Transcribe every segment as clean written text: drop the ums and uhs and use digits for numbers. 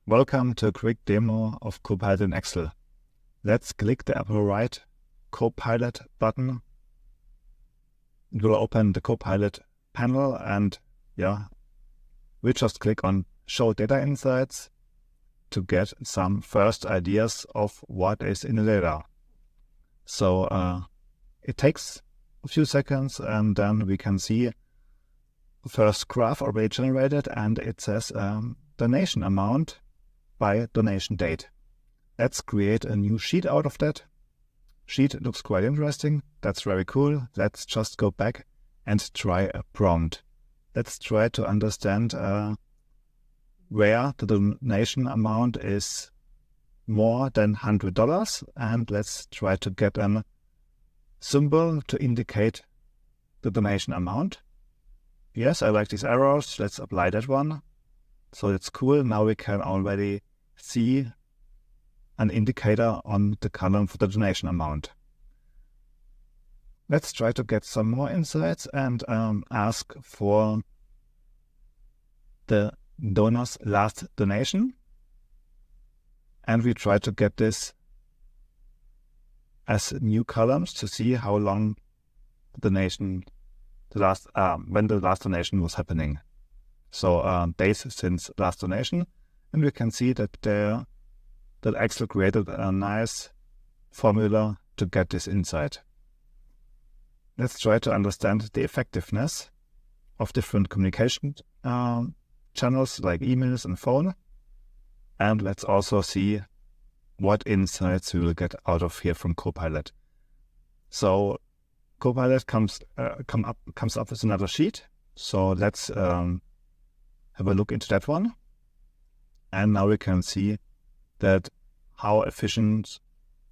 Welcome to a quick demo of Copilot in Excel. Let's click the upper right Copilot button. It will open the Copilot panel and we just click on Show Data Insights to get some first ideas of what is in the data. So it takes a few seconds and then we can see the first graph already generated and it says donation amount by donation date. Let's create a new sheet out of that. Sheet looks quite interesting. That's very cool. Let's just go back and try a prompt. Let's try to understand where the donation amount is more than $100, and let's try to get a symbol to indicate the donation amount. Yes, I like these arrows. Let's apply that one. So it's cool. Now we can already see an indicator on the column for the donation amount. Let's try to get some more insights and ask for the donor's last donation. And we try to get this as new columns to see how long the donation, when the last donation was happening. So days since last donation, and we can see that that Excel created a nice formula to get this insight. Let's try to understand the effectiveness of different communication channels like emails and phone. And let's also see what insights we will get out of here from Copilot. So Copilot comes up with another sheet. So let's have a look into that one. And now we can see that how efficient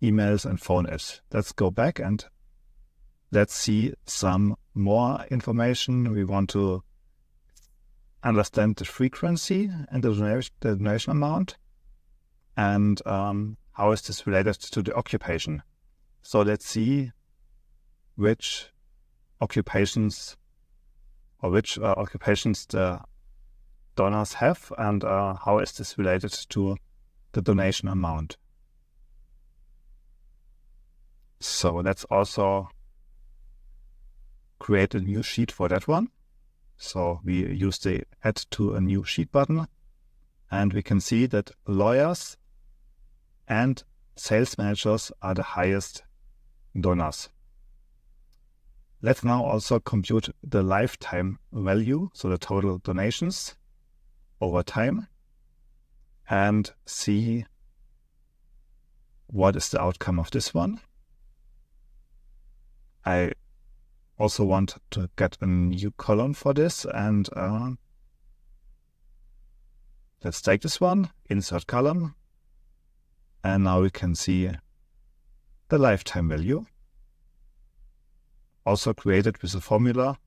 emails and phone is. Let's go back and let's see some more information. We want to understand the frequency and the donation amount, and how is this related to the occupation. So let's see which occupations the donors have, and how is this related to the donation amount. So let's also create a new sheet for that one. So we use the Add to a New Sheet button, and we can see that lawyers and sales managers are the highest donors. Let's now also compute the lifetime value, so the total donations over time, and see what is the outcome of this one. I also want to get a new column for this, and let's take this one, insert column, and now we can see the lifetime value, also created with a formula.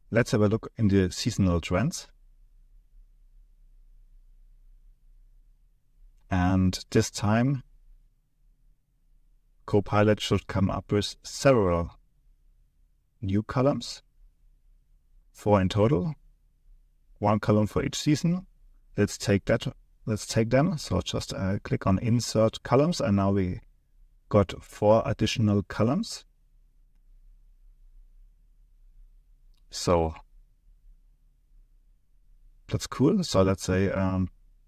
Let's have a look in the seasonal trends. And this time, Copilot should come up with several new columns, 4 in total, 1 column for each season. Let's take them. So just click on Insert Columns, and now we got 4 additional columns. So that's cool. So let's say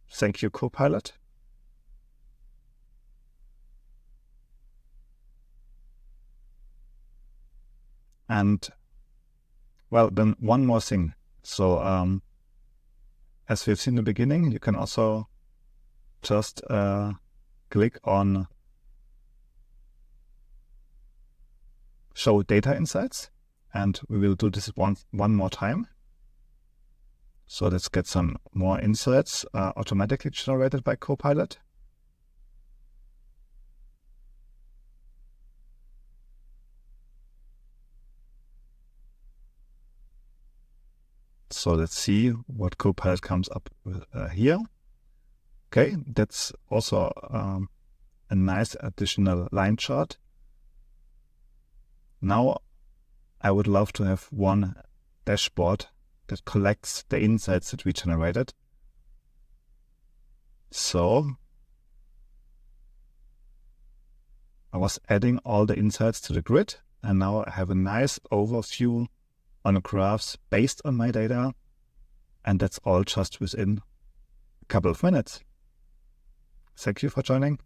thank you, Copilot. And well, then one more thing. So as we've seen in the beginning, you can also just click on Show Data Insights, and we will do this one more time. So let's get some more insights automatically generated by Copilot. So let's see what Copilot comes up with here. Okay, that's also a nice additional line chart. Now I would love to have one dashboard that collects the insights that we generated So I was adding all the insights to the grid, and now I have a nice overview on the graphs based on my data, and that's all just within a couple of minutes. Thank you for joining.